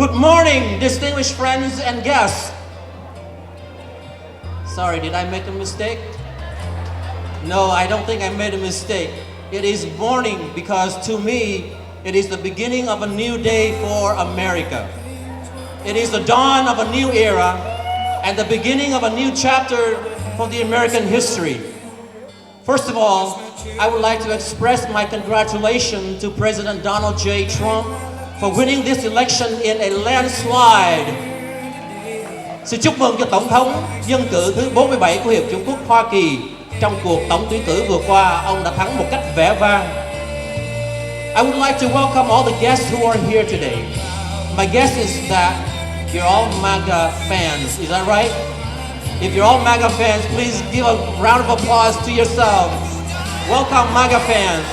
Good morning, distinguished friends and guests. Sorry, did I make a mistake? No, I don't think I made a mistake. It is morning because to me, it is the beginning of a new day for America. It is the dawn of a new era and the beginning of a new chapter for the American history. First of all, I would like to express my congratulations to President Donald J. Trump for winning this election in a landslide. Xin chúc mừng cho Tổng thống dân cử thứ 47 của Hiệp chủng Quốc Hoa Kỳ. Trong cuộc tổng tuyển cử vừa qua, ông đã thắng một cách vẻ vang. I would like to welcome all the guests who are here today. My guess is that you're all MAGA fans, is that right? If you're all MAGA fans, please give a round of applause to yourselves. Welcome, MAGA fans.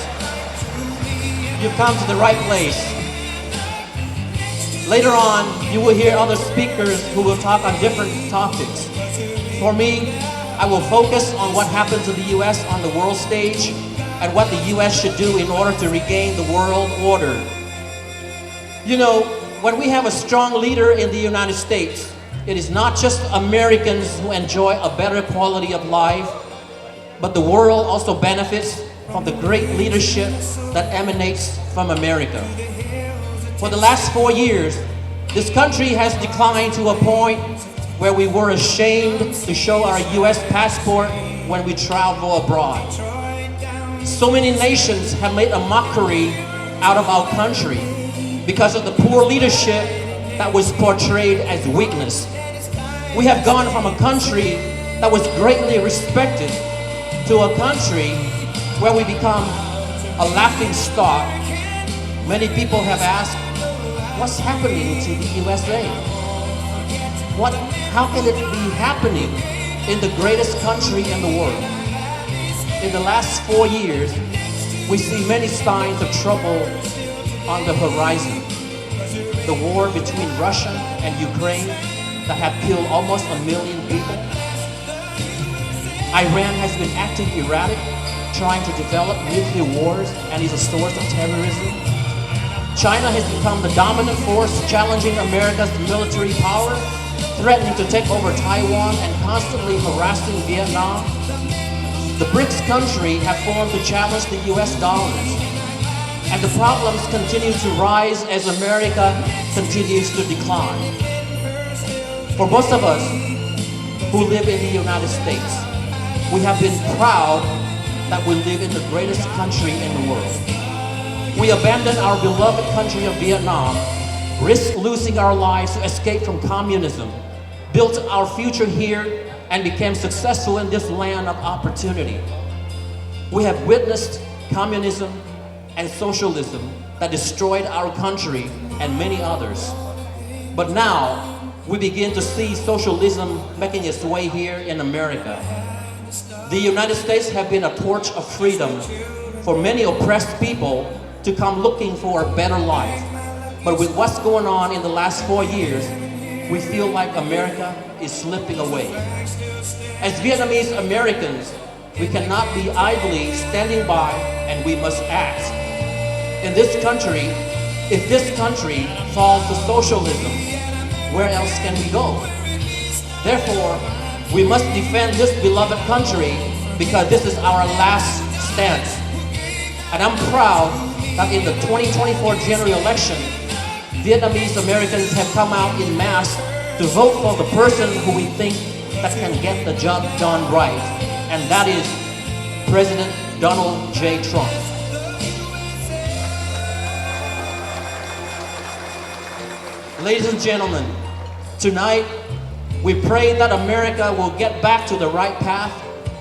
You've come to the right place. Later on, you will hear other speakers who will talk on different topics. For me, I will focus on what happens to the U.S. on the world stage and what the U.S. should do in order to regain the world order. You know, when we have a strong leader in the United States, it is not just Americans who enjoy a better quality of life, but the world also benefits from the great leadership that emanates from America. For the last 4 years, this country has declined to a point where we were ashamed to show our U.S. passport when we travel abroad. So many nations have made a mockery out of our country because of the poor leadership that was portrayed as weakness. We have gone from a country that was greatly respected to a country where we become a laughing stock. Many people have asked, what's happening to the USA? How can it be happening in the greatest country in the world? In the last 4 years, we see many signs of trouble on the horizon. The war between Russia and Ukraine that have killed almost 1 million people. Iran has been acting erratic, trying to develop nuclear wars and is a source of terrorism. China has become the dominant force, challenging America's military power, threatening to take over Taiwan and constantly harassing Vietnam. The BRICS countries have formed to challenge the US dollars. And the problems continue to rise as America continues to decline. For most of us who live in the United States, we have been proud that we live in the greatest country in the world. We abandoned our beloved country of Vietnam, risked losing our lives to escape from communism, built our future here, and became successful in this land of opportunity. We have witnessed communism and socialism that destroyed our country and many others. But now, we begin to see socialism making its way here in America. The United States have been a torch of freedom for many oppressed people to come looking for a better life. But with what's going on in the last 4 years, we feel like America is slipping away. As Vietnamese Americans, we cannot be idly standing by and we must act. In this country, if this country falls to socialism, where else can we go? Therefore, we must defend this beloved country because this is our last stance. And I'm proud that in the 2024 general election, Vietnamese Americans have come out in mass to vote for the person who we think that can get the job done right. And that is President Donald J. Trump. Ladies and gentlemen, tonight we pray that America will get back to the right path,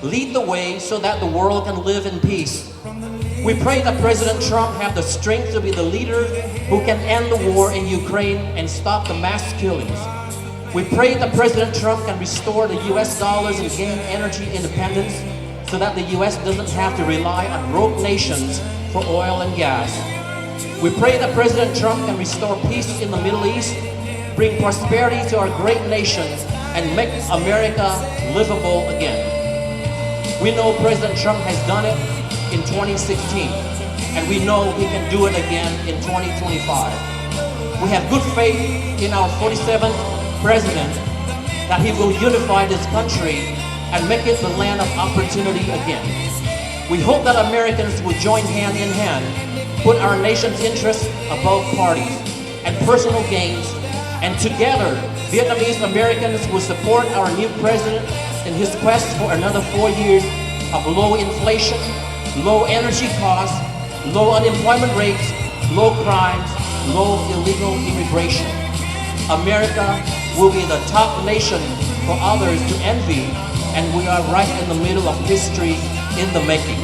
lead the way so that the world can live in peace. We pray that President Trump have the strength to be the leader who can end the war in Ukraine and stop the mass killings. We pray that President Trump can restore the US dollars and gain energy independence so that the US doesn't have to rely on broke nations for oil and gas. We pray that President Trump can restore peace in the Middle East, bring prosperity to our great nation, and make America livable again. We know President Trump has done it in 2016, and we know he can do it again in 2025. We have good faith in our 47th president that he will unify this country and make it the land of opportunity again. We hope that Americans will join hand in hand, put our nation's interests above parties and personal gains, and together, Vietnamese Americans will support our new president in his quest for another 4 years of low inflation, low energy costs, low unemployment rates, low crimes, low illegal immigration. America will be the top nation for others to envy, and we are right in the middle of history in the making.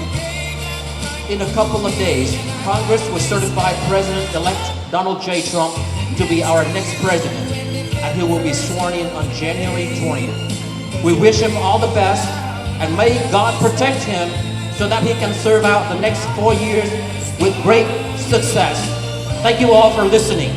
In a couple of days, Congress will certify President-elect Donald J. Trump to be our next president, and he will be sworn in on January 20th. We wish him all the best, and may God protect him so that he can serve out the next 4 years with great success. Thank you all for listening.